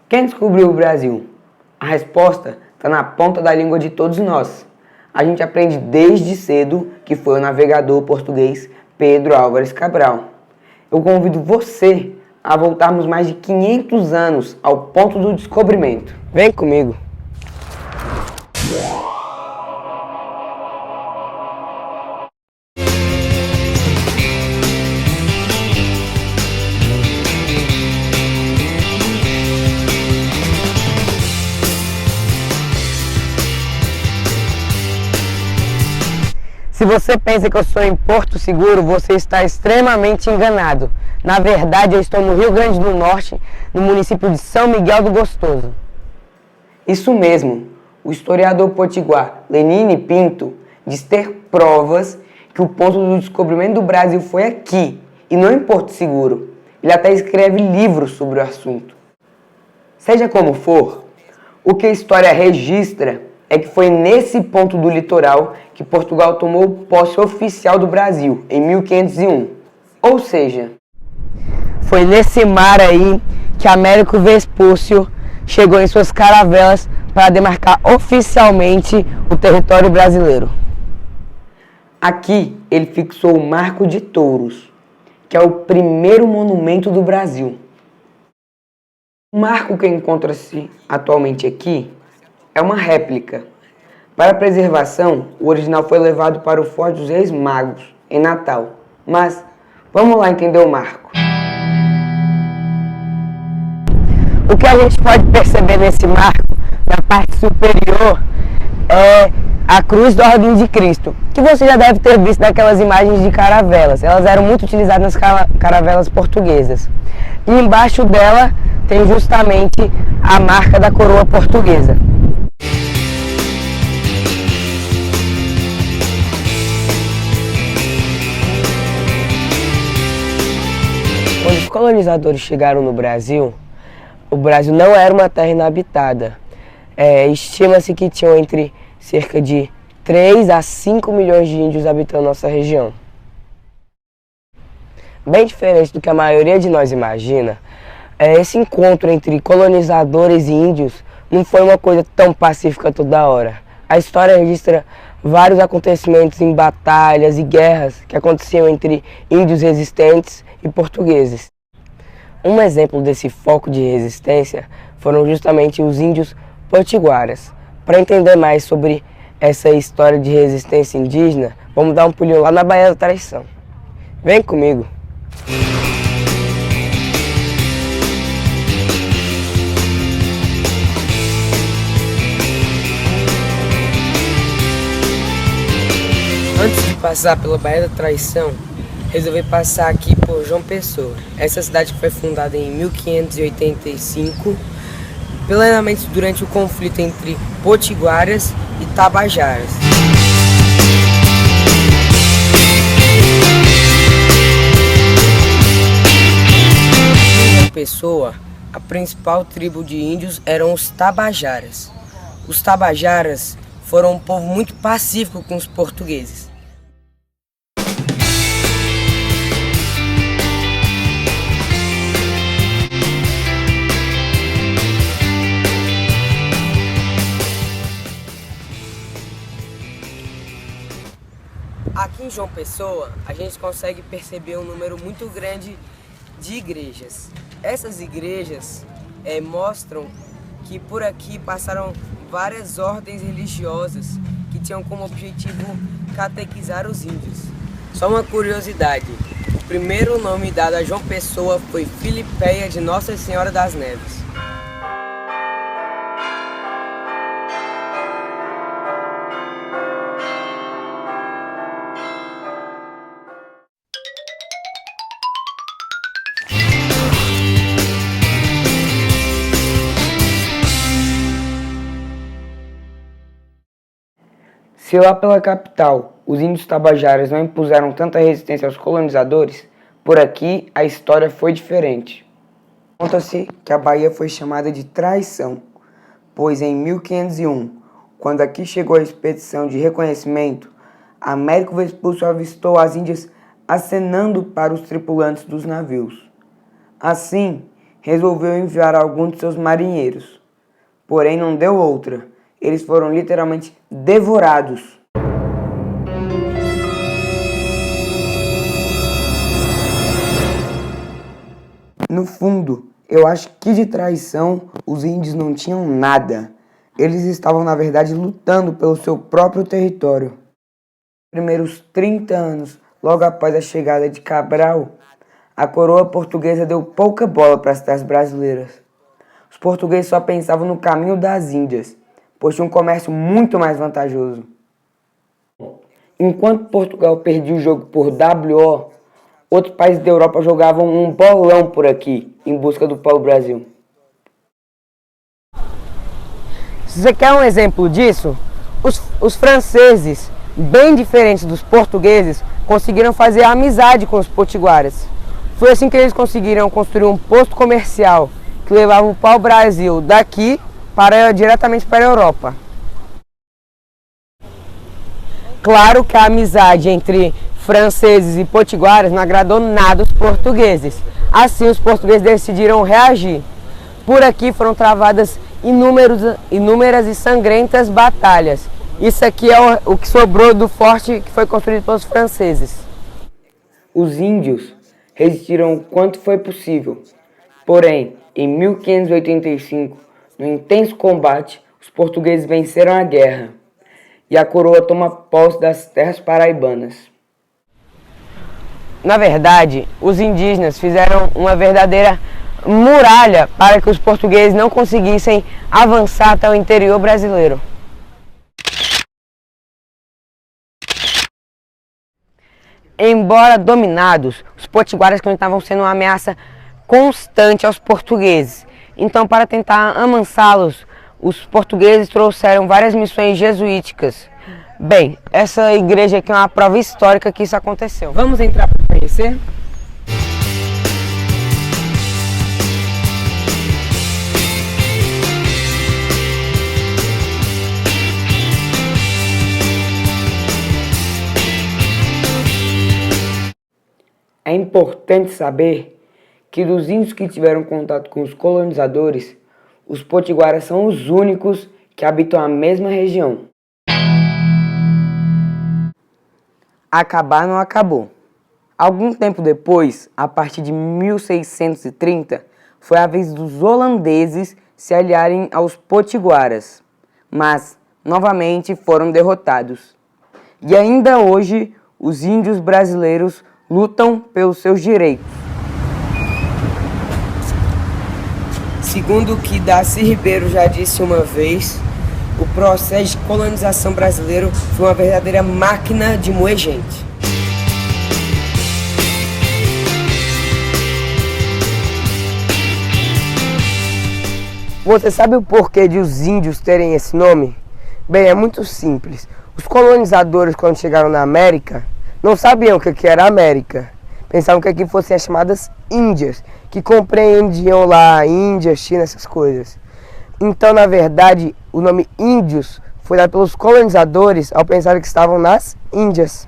Quem descobriu o Brasil? A resposta está na ponta da língua de todos nós. A gente aprende desde cedo que foi o navegador português Pedro Álvares Cabral. Eu convido você a voltarmos mais de 500 anos ao ponto do descobrimento. Vem comigo! Se você pensa que eu sou em Porto Seguro, você está extremamente enganado. Na verdade, eu estou no Rio Grande do Norte, no município de São Miguel do Gostoso. Isso mesmo. O historiador potiguar Lenine Pinto diz ter provas que o ponto do descobrimento do Brasil foi aqui, e não em Porto Seguro. Ele até escreve livros sobre o assunto. Seja como for, o que a história registra é que foi nesse ponto do litoral que Portugal tomou posse oficial do Brasil, em 1501. Ou seja, foi nesse mar aí que Américo Vespúcio chegou em suas caravelas para demarcar oficialmente o território brasileiro. Aqui ele fixou o Marco de Touros, que é o primeiro monumento do Brasil. O marco que encontra-se atualmente aqui é uma réplica. Para a preservação, o original foi levado para o Forte dos Reis Magos, em Natal. Mas, vamos lá entender o marco. O que a gente pode perceber nesse marco, na parte superior, é a Cruz da Ordem de Cristo, que você já deve ter visto naquelas imagens de caravelas. Elas eram muito utilizadas nas caravelas portuguesas. E embaixo dela tem justamente a marca da coroa portuguesa. Quando os colonizadores chegaram no Brasil, o Brasil não era uma terra inabitada. Estima-se que tinham entre cerca de 3 a 5 milhões de índios habitando nossa região. Bem diferente do que a maioria de nós imagina, esse encontro entre colonizadores e índios não foi uma coisa tão pacífica toda hora. A história registra vários acontecimentos em batalhas e guerras que aconteciam entre índios resistentes e portugueses. Um exemplo desse foco de resistência foram justamente os índios potiguaras. Para entender mais sobre essa história de resistência indígena, vamos dar um pulinho lá na Baía da Traição. Vem comigo! Antes de passar pela Baía da Traição, resolvi passar aqui por João Pessoa. Essa cidade que foi fundada em 1585, plenamente durante o conflito entre potiguaras e tabajaras. Em João Pessoa, a principal tribo de índios eram os tabajaras. Os tabajaras foram um povo muito pacífico com os portugueses. Aqui em João Pessoa, a gente consegue perceber um número muito grande de igrejas. Essas igrejas mostram que por aqui passaram várias ordens religiosas que tinham como objetivo catequizar os índios. Só uma curiosidade, o primeiro nome dado a João Pessoa foi Filipeia de Nossa Senhora das Neves. Se lá pela capital os índios tabajaras não impuseram tanta resistência aos colonizadores, por aqui a história foi diferente. Conta-se que a Bahia foi chamada de Traição, pois em 1501, quando aqui chegou a expedição de reconhecimento, Américo Vespúcio avistou as índias acenando para os tripulantes dos navios. Assim, resolveu enviar alguns de seus marinheiros. Porém, não deu outra. Eles foram literalmente devorados. No fundo, eu acho que de traição os índios não tinham nada. Eles estavam, na verdade, lutando pelo seu próprio território. Nos primeiros 30 anos, logo após a chegada de Cabral, a coroa portuguesa deu pouca bola para as terras brasileiras. Os portugueses só pensavam no caminho das Índias, pois tinha um comércio muito mais vantajoso. Enquanto Portugal perdia o jogo por WO, outros países da Europa jogavam um bolão por aqui, em busca do pau-brasil. Se você quer um exemplo disso, os franceses, bem diferentes dos portugueses, conseguiram fazer amizade com os potiguaras. Foi assim que eles conseguiram construir um posto comercial que levava o pau-brasil daqui diretamente para a Europa. Claro que a amizade entre franceses e potiguaras não agradou nada os portugueses. Assim, os portugueses decidiram reagir. Por aqui foram travadas inúmeras e sangrentas batalhas. Isso aqui é o que sobrou do forte que foi construído pelos franceses. Os índios resistiram o quanto foi possível. Porém, em 1585, no intenso combate, os portugueses venceram a guerra e a coroa toma posse das terras paraibanas. Na verdade, os indígenas fizeram uma verdadeira muralha para que os portugueses não conseguissem avançar até o interior brasileiro. Embora dominados, os potiguaras continuavam sendo uma ameaça constante aos portugueses. Então, para tentar amansá-los, os portugueses trouxeram várias missões jesuíticas. Bem, essa igreja aqui é uma prova histórica que isso aconteceu. Vamos entrar para conhecer? É importante saber que dos índios que tiveram contato com os colonizadores, os potiguaras são os únicos que habitam a mesma região. Acabar não acabou. Algum tempo depois, a partir de 1630, foi a vez dos holandeses se aliarem aos potiguaras, mas novamente foram derrotados. E ainda hoje, os índios brasileiros lutam pelos seus direitos. Segundo o que Darcy Ribeiro já disse uma vez, o processo de colonização brasileiro foi uma verdadeira máquina de moer gente. Você sabe o porquê de os índios terem esse nome? Bem, é muito simples. Os colonizadores, quando chegaram na América, não sabiam o que era a América. Pensavam que aqui fossem as chamadas Índias, que compreendiam lá Índia, China, essas coisas. Então, na verdade, o nome Índios foi dado pelos colonizadores ao pensar que estavam nas Índias.